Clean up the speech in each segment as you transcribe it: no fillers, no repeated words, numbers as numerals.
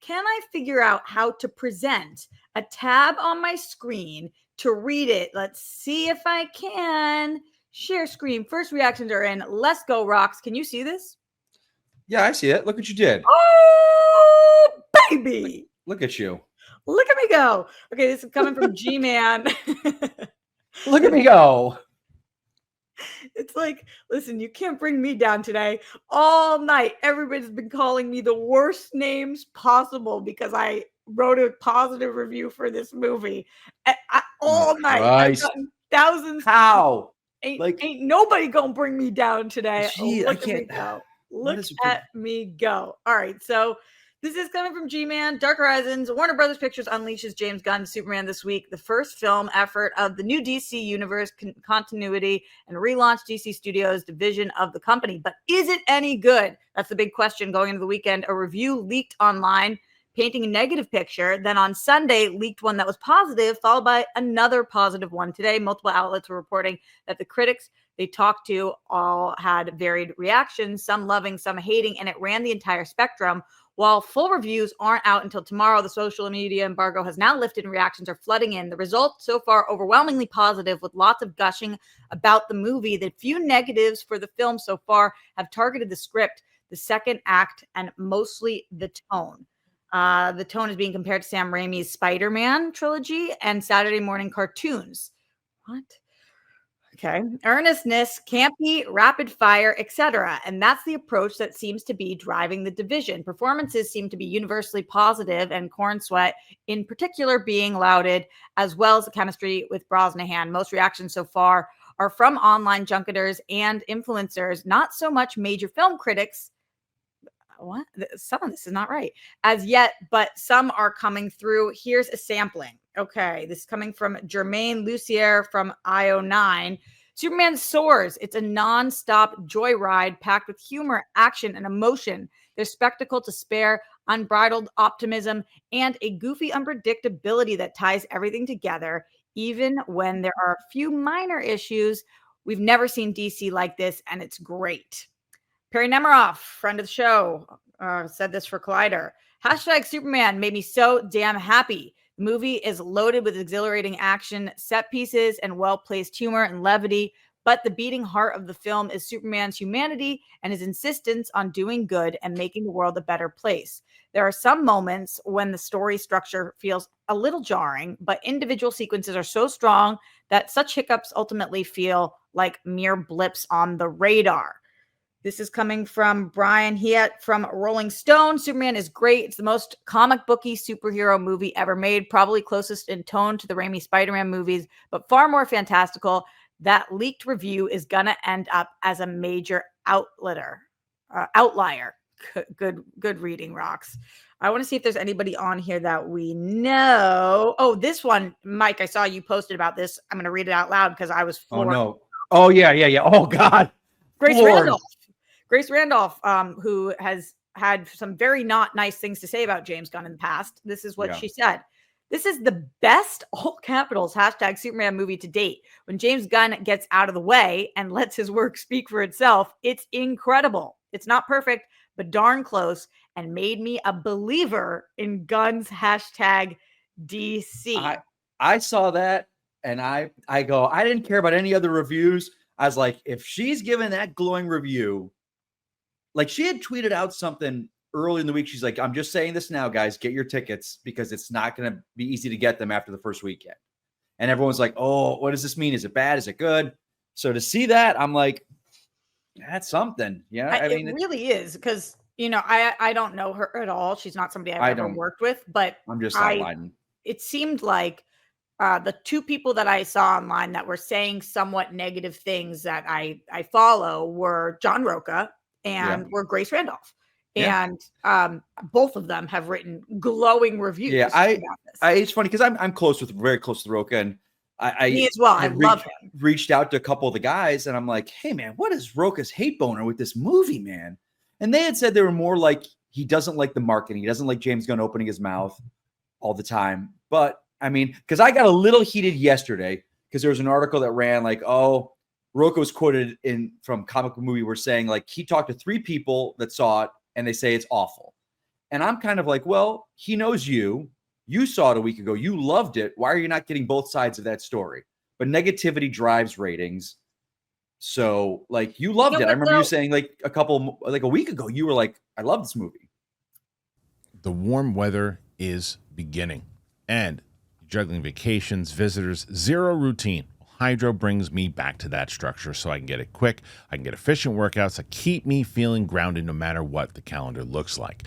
can I figure out how to present a tab on my screen to read it? Let's see if I can. Share screen. First reactions are in. Let's go, Rox. Can you see this? Yeah, I see it. Look what you did. Oh, baby. Look at you. Look at me go. Okay, this is coming from G-Man. Look at me go. It's like, listen, you can't bring me down today. All night, everybody's been calling me the worst names possible because I wrote a positive review for this movie. All night. I've gotten thousands. How? Ain't nobody gonna bring me down today. Gee, Look at me go. Look at me go. All right, so this is coming from G-Man. Dark Horizons. Warner Brothers Pictures unleashes James Gunn's Superman this week, the first film effort of the new DC Universe continuity and relaunch DC Studios division of the company. But is it any good? That's the big question going into the weekend. A review leaked online painting a negative picture. Then on Sunday, leaked one that was positive, followed by another positive one today. Multiple outlets were reporting that the critics they talked to all had varied reactions, some loving, some hating, and it ran the entire spectrum. While full reviews aren't out until tomorrow, the social media embargo has now lifted and reactions are flooding in. The results so far overwhelmingly positive, with lots of gushing about the movie. The few negatives for the film so far have targeted the script, the second act, and mostly the tone. The tone is being compared to Sam Raimi's Spider-Man trilogy and Saturday morning cartoons. What? Okay. Earnestness, campy, rapid fire, etc. And that's the approach that seems to be driving the division. Performances seem to be universally positive, and Corn Sweat in particular being lauded, as well as the chemistry with Brosnahan. Most reactions so far are from online junketers and influencers, not so much major film critics. What? Some of this is not right as yet, but some are coming through. Here's a sampling. Okay, this is coming from Jermaine Lucier from IO9. Superman soars. It's a non-stop joyride packed with humor, action, and emotion. There's spectacle to spare, unbridled optimism, and a goofy unpredictability that ties everything together, even when there are a few minor issues. We've never seen DC like this, and it's great. Perry Nemiroff, friend of the show, said this for Collider. Hashtag Superman made me so damn happy. The movie is loaded with exhilarating action, set pieces, and well-placed humor and levity, but the beating heart of the film is Superman's humanity and his insistence on doing good and making the world a better place. There are some moments when the story structure feels a little jarring, but individual sequences are so strong that such hiccups ultimately feel like mere blips on the radar. This is coming from Brian Hiett from Rolling Stone. Superman is great. It's the most comic booky superhero movie ever made, probably closest in tone to the Raimi Spider-Man movies, but far more fantastical. That leaked review is going to end up as a major outlier. Good reading, Rox. I want to see if there's anybody on here that we know. Oh, this one, Mike, I saw you posted about this. I'm going to read it out loud because I was floored. Oh, no. Oh, yeah. Oh, God. Grace Randolph, who has had some very not nice things to say about James Gunn in the past. This is what she said. This is the best, all capitals, hashtag Superman movie to date. When James Gunn gets out of the way and lets his work speak for itself, it's incredible. It's not perfect, but darn close, and made me a believer in Gunn's hashtag DC. I saw that, and I go, I didn't care about any other reviews. I was like, if she's given that glowing review, like she had tweeted out something early in the week. She's like, I'm just saying this now, guys, get your tickets because it's not going to be easy to get them after the first weekend. And everyone's like, oh, what does this mean? Is it bad? Is it good? So to see that, I'm like, that's something. Yeah. I mean, it really is because, you know, I don't know her at all. She's not somebody I've ever worked with, but I'm just outlining. It seemed like the two people that I saw online that were saying somewhat negative things that I follow were John Roka and were Grace Randolph. And both of them have written glowing reviews. Yeah, it's funny because I'm very close to Roka, and me as well. I love him. Reached out to a couple of the guys, and I'm like, hey man, what is Roka's hate boner with this movie, man? And they had said they were more like he doesn't like the marketing, he doesn't like James Gunn opening his mouth all the time. But I mean, because I got a little heated yesterday because there was an article that ran like, oh, Roka was quoted from Comic Book Movie were saying like he talked to 3 people that saw it and they say it's awful. And I'm kind of like, well, he knows you. You saw it a week ago. You loved it. Why are you not getting both sides of that story? But negativity drives ratings. So, like, you loved it. I remember you saying, like, a week ago, you were like, I love this movie. The warm weather is beginning. And juggling vacations, visitors, zero routine. Hydro brings me back to that structure so I can get it quick. I can get efficient workouts that keep me feeling grounded no matter what the calendar looks like.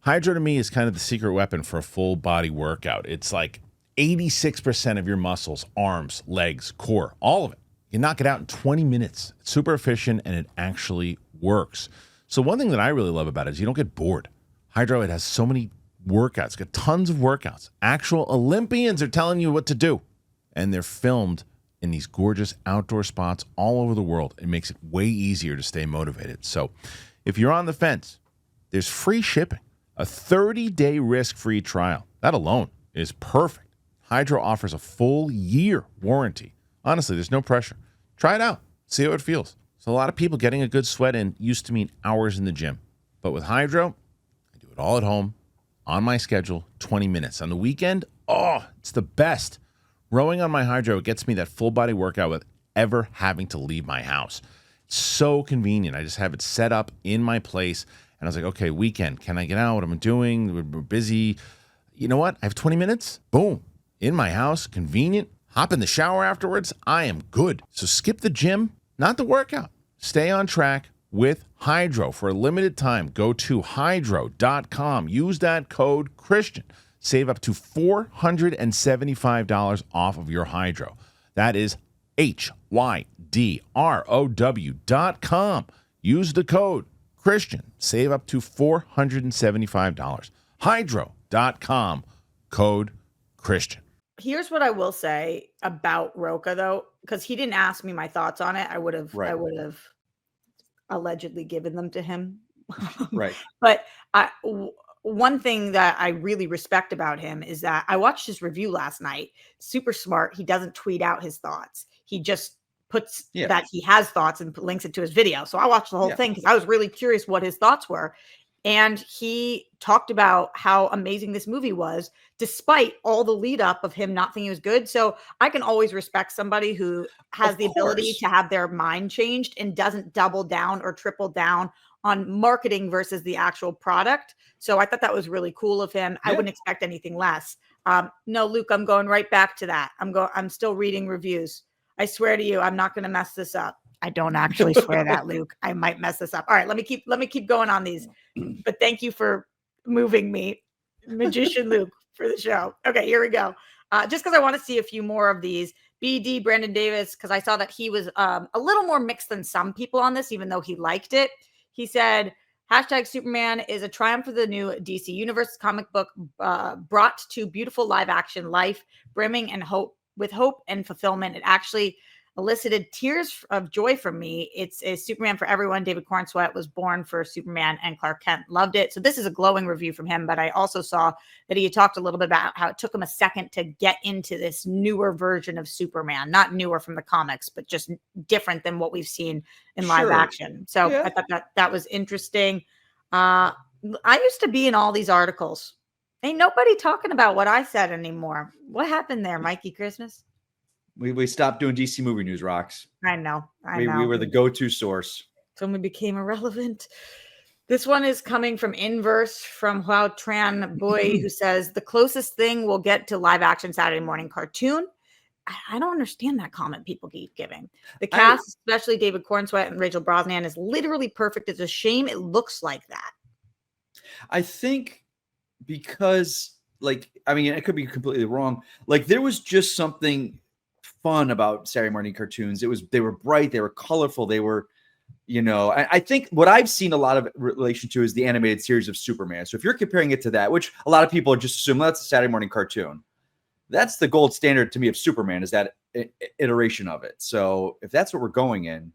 Hydro to me is kind of the secret weapon for a full body workout. It's like 86% of your muscles, arms, legs, core, all of it. You knock it out in 20 minutes. It's super efficient and it actually works. So one thing that I really love about it is you don't get bored. Hydro, it has so many workouts, it's got tons of workouts. Actual Olympians are telling you what to do. And they're filmed in these gorgeous outdoor spots all over the world. It makes it way easier to stay motivated. So if you're on the fence, there's free shipping, a 30-day risk-free trial. That alone is perfect. Hydro offers a full year warranty. Honestly, there's no pressure. Try it out. See how it feels. So a lot of people getting a good sweat in used to mean hours in the gym. But with Hydro, I do it all at home, on my schedule, 20 minutes. On the weekend, it's the best. Rowing on my Hydro gets me that full body workout without ever having to leave my house. It's so convenient. I just have it set up in my place. And I was like, okay, weekend, can I get out? What am I doing? We're busy. You know what? I have 20 minutes. Boom. In my house, convenient. Hop in the shower afterwards. I am good. So skip the gym, not the workout. Stay on track with Hydro. For a limited time, go to hydro.com. Use that code Christian. Save up to $475 off of your Hydro. That is HYDROW.com. Use the code Christian. Save up to $475. Hydro.com. Code Christian. Here's what I will say about Roka, though, because he didn't ask me my thoughts on it. I would have allegedly given them to him. Right. But one thing that I really respect about him is that I watched his review last night. Super smart. He doesn't tweet out his thoughts. He just puts that he has thoughts and links it to his video. So I watched the whole thing because I was really curious what his thoughts were. And he talked about how amazing this movie was, despite all the lead up of him not thinking it was good. So I can always respect somebody who has the ability to have their mind changed and doesn't double down or triple down on marketing versus the actual product. So I thought that was really cool of him. I wouldn't expect anything less. No, Luke, I'm going right back to that. I'm still reading reviews. I swear to you, I'm not going to mess this up. I don't actually swear that, Luke. I might mess this up. All right, let me keep going on these. But thank you for moving me, Magician Luke, for the show. Okay, here we go. Just because I want to see a few more of these. BD Brandon Davis, because I saw that he was a little more mixed than some people on this, even though he liked it. He said, #Superman is a triumph for the new DC Universe comic book brought to beautiful live action life, brimming and with hope and fulfillment. It actually elicited tears of joy from me. It's a Superman for everyone. David Cornsweet was born for Superman and Clark Kent. Loved it. So this is a glowing review from him, but I also saw that he talked a little bit about how it took him a second to get into this newer version of Superman, not newer from the comics, but just different than what we've seen in live action. So I thought that was interesting. I used to be in all these articles. Ain't nobody talking about what I said anymore. What happened there, Mikey Christmas? We stopped doing DC movie news, Rox. I know. We were the go-to source. So we became irrelevant. This one is coming from Inverse from Hua Tran Boy, who says the closest thing we'll get to live action Saturday morning cartoon. I don't understand that comment people keep giving. The cast, especially David Cornsweet and Rachel Brosnahan, is literally perfect. It's a shame it looks like that. I think because, it could be completely wrong. Like, there was just something fun about Saturday morning cartoons. They were bright, they were colorful, they were, I think what I've seen a lot of relation to is the animated series of Superman. So if you're comparing it to that, which a lot of people just assume that's a Saturday morning cartoon, that's the gold standard to me of Superman, is that iteration of it. So if that's what we're going in,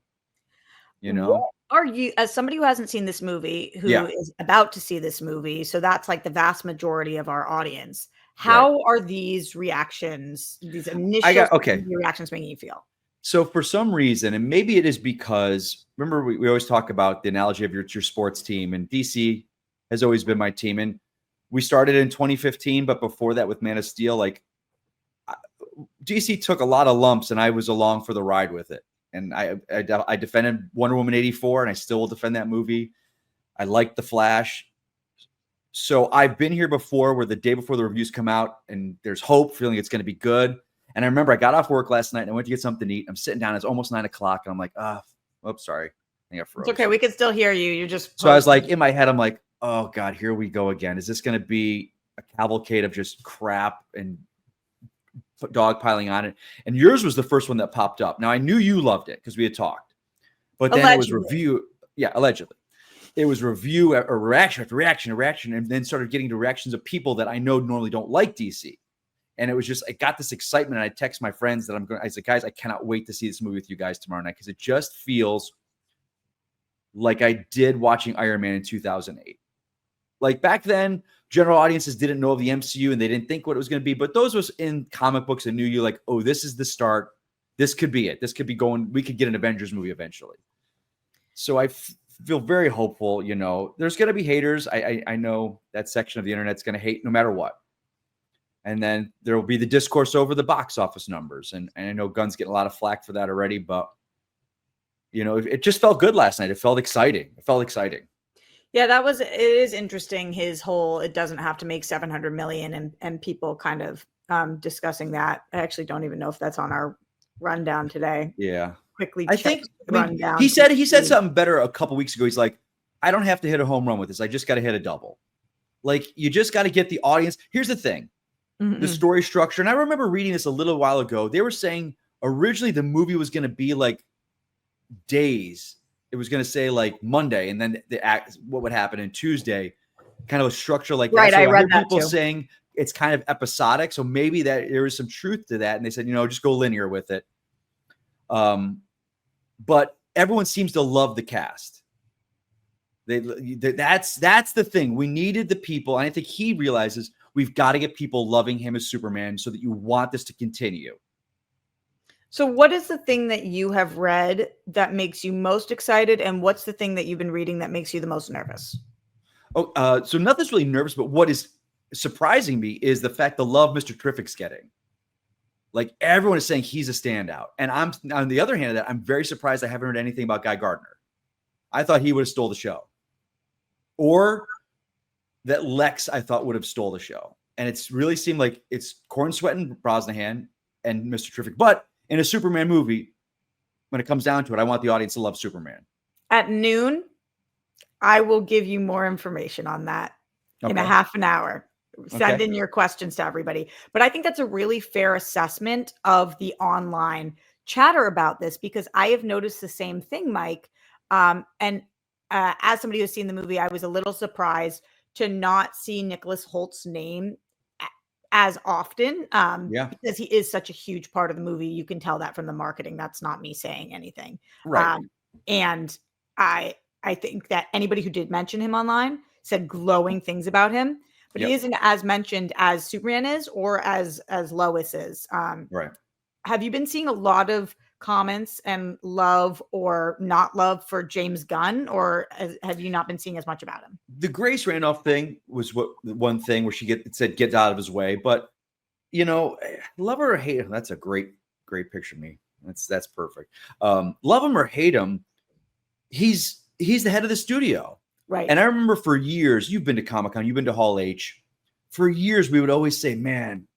What are you, as somebody who hasn't seen this movie, who is about to see this movie, so that's like the vast majority of our audience, how are these reactions, these initial reactions making you feel? So for some reason, and maybe it is because, remember, we always talk about the analogy of your sports team, and DC has always been my team. And we started in 2015, but before that with Man of Steel, like DC took a lot of lumps and I was along for the ride with it. And I defended Wonder Woman 84 and I still will defend that movie. I liked The Flash. So I've been here before where the day before the reviews come out and there's hope, feeling it's going to be good. And I remember I got off work last night and I went to get something to eat. I'm sitting down. It's almost 9 o'clock. And I'm like, oops, sorry. I think I froze. It's okay. We can still hear you. You just. So I was like, in my head, I'm like, oh God, here we go again. Is this going to be a cavalcade of just crap and dog piling on it? And yours was the first one that popped up. Now I knew you loved it because we had talked, but then Allegedly. It was review. Yeah, allegedly. It was review or reaction after reaction, and then started getting to reactions of people that I know normally don't like DC. And it was just, I got this excitement. And I text my friends that I said, guys, I cannot wait to see this movie with you guys tomorrow night because it just feels like I did watching Iron Man in 2008. Like back then, general audiences didn't know of the MCU and they didn't think what it was going to be. But those was in comic books and knew you like, oh, this is the start. This could be it. This could be going. We could get an Avengers movie eventually. So I feel very hopeful. You know, there's going to be haters. I know that section of the internet's going to hate no matter what. And then there will be the discourse over the box office numbers. And I know Gunn's getting a lot of flack for that already. But, you know, it just felt good last night. It felt exciting. Yeah, it is interesting. His whole, it doesn't have to make 700 million and people kind of discussing that. I actually don't even know if that's on our rundown today. Yeah. Quickly. I think he said something better a couple weeks ago. He's like, I don't have to hit a home run with this. I just got to hit a double. Like you just got to get the audience. Here's the thing, the story structure. And I remember reading this a little while ago. They were saying originally the movie was going to be like days. It was going to say like Monday, and then what would happen in Tuesday, kind of a structure like right, that. So I read that people too. saying it's kind of episodic. So maybe that there is some truth to that. And they said, you know, just go linear with it. But everyone seems to love the cast. That's the thing. We needed the people. And I think he realizes we've got to get people loving him as Superman so that you want this to continue. So what is the thing that you have read that makes you most excited? And what's the thing that you've been reading that makes you the most nervous? So nothing's really nervous, but what is surprising me is the fact the love Mr. Terrific's getting. Like everyone is saying he's a standout. And I'm on the other hand of that, I'm very surprised I haven't heard anything about Guy Gardner. I thought he would have stole the show. Or that Lex, I thought, would have stole the show. And it's really seemed like it's Corn Sweat and Brosnahan and Mr. Terrific. But in a Superman movie, when it comes down to it, I want the audience to love Superman. At noon, I will give you more information on that in a half an hour. Send in your questions to everybody. But I think that's a really fair assessment of the online chatter about this, because I have noticed the same thing, Mike. And as somebody who's seen the movie, I was a little surprised to not see Nicholas Holt's name as often because he is such a huge part of the movie. You can tell that from the marketing. That's not me saying anything. Right. And I think that anybody who did mention him online said glowing things about him, but he isn't as mentioned as Superman is or as Lois is. Right. Have you been seeing a lot of comments and love or not love for James Gunn, or have you not been seeing as much about him? The Grace Randolph thing was one thing where she said get out of his way, but you know, love her or hate him. That's a great picture of me. That's perfect. Love him or hate him, he's the head of the studio. Right. And I remember for years, you've been to Comic-Con, you've been to Hall H. For years, we would always say, man,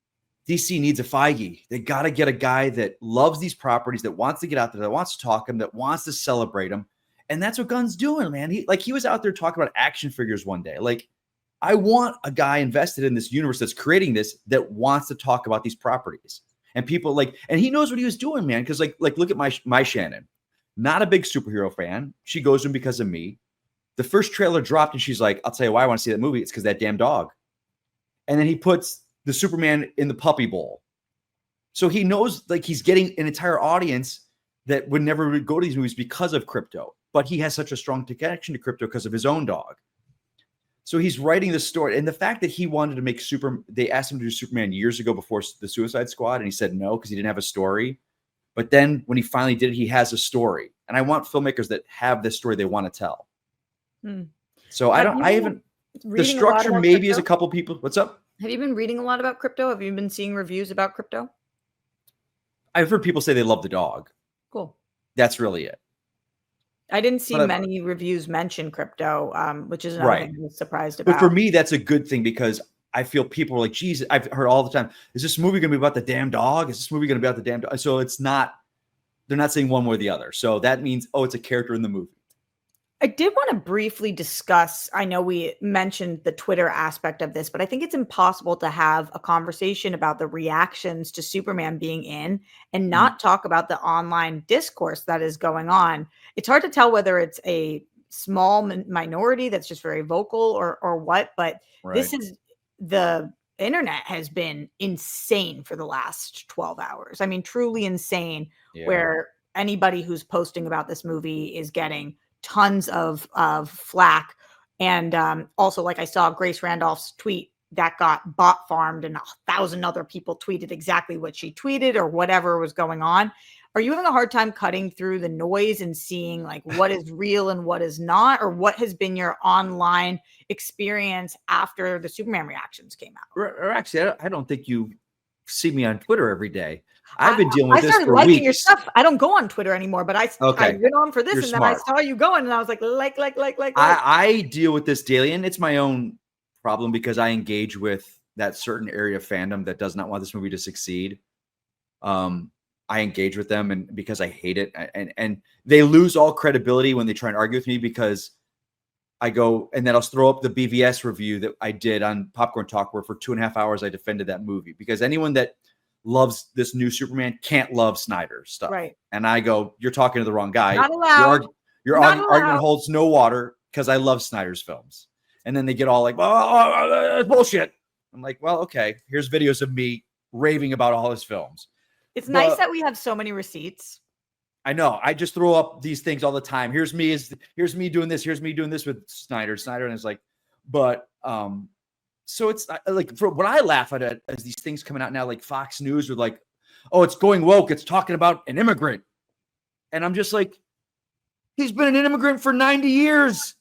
DC needs a Feige. They got to get a guy that loves these properties, that wants to get out there, that wants to talk them, that wants to celebrate them. And that's what Gunn's doing, man. He was out there talking about action figures one day. Like, I want a guy invested in this universe that's creating this that wants to talk about these properties. And people and he knows what he was doing, man. Because like look at my Shannon, not a big superhero fan. She goes to him because of me. The first trailer dropped and she's like, I'll tell you why I want to see that movie. It's because that damn dog. And then he puts the Superman in the puppy bowl. So he knows like he's getting an entire audience that would never go to these movies because of crypto. But he has such a strong connection to crypto because of his own dog. So he's writing this story. And the fact that he wanted to make they asked him to do Superman years ago before the Suicide Squad. And he said no, because he didn't have a story. But then when he finally did it, he has a story. And I want filmmakers that have this story they want to tell. So I haven't The structure maybe is a couple people. What's up? Have you been reading a lot about crypto? Have you been seeing reviews about crypto? I've heard people say they love the dog. Cool. That's really it. I didn't see many reviews mention crypto, which is another thing I was surprised about. But for me, that's a good thing because I feel people are like, geez, I've heard all the time, is this movie going to be about the damn dog? Is this movie going to be about the damn dog? So it's not, they're not saying one way or the other. So that means, oh, it's a character in the movie. I did want to briefly discuss, I know we mentioned the Twitter aspect of this, but I think it's impossible to have a conversation about the reactions to Superman being in and not talk about the online discourse that is going on. It's hard to tell whether it's a small minority that's just very vocal or what, but this is, the internet has been insane for the last 12 hours. I mean, truly insane, where anybody who's posting about this movie is getting tons of flack. And also, like, I saw Grace Randolph's tweet that got bot farmed and 1,000 other people tweeted exactly what she tweeted or whatever was going on. Are you having a hard time cutting through the noise and seeing like what is real and what is not, or what has been your online experience after the Superman reactions came out? Or actually, I don't think you see me on Twitter every day. I've been dealing with this for weeks. I started liking your stuff. I don't go on Twitter anymore, but I went on for this. You're smart. Then I saw you going and I was like. I deal with this daily, and it's my own problem because I engage with that certain area of fandom that does not want this movie to succeed. I engage with them, and because I hate it, and they lose all credibility when they try and argue with me because I go and then I'll throw up the BVS review that I did on Popcorn Talk, where for 2.5 hours I defended that movie because anyone that loves this new Superman can't love Snyder's stuff. Right. And I go, you're talking to the wrong guy. Not allowed. Your argument holds no water because I love Snyder's films. And then they get all like, oh, bullshit. I'm like, well, okay, here's videos of me raving about all his films. It's nice that we have so many receipts. I know. I just throw up these things all the time. Here's me doing this. Here's me doing this with Snyder. And it's like, but so it's like, for what I laugh at it as these things coming out now, like Fox News are like, oh, it's going woke. It's talking about an immigrant. And I'm just like, he's been an immigrant for 90 years.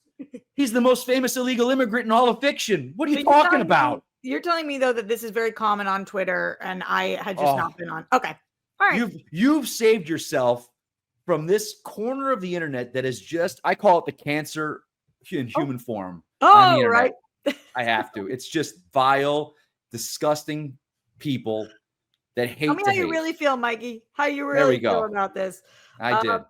He's the most famous illegal immigrant in all of fiction. What are you talking about? You're telling me though that this is very common on Twitter, and I had just not been on. Okay, all right. You've saved yourself from this corner of the internet that is just, I call it the cancer in human form. Oh, right. I have to. It's just vile, disgusting people that hate. Tell me how you really feel, Mikey. How you really feel about this. I did.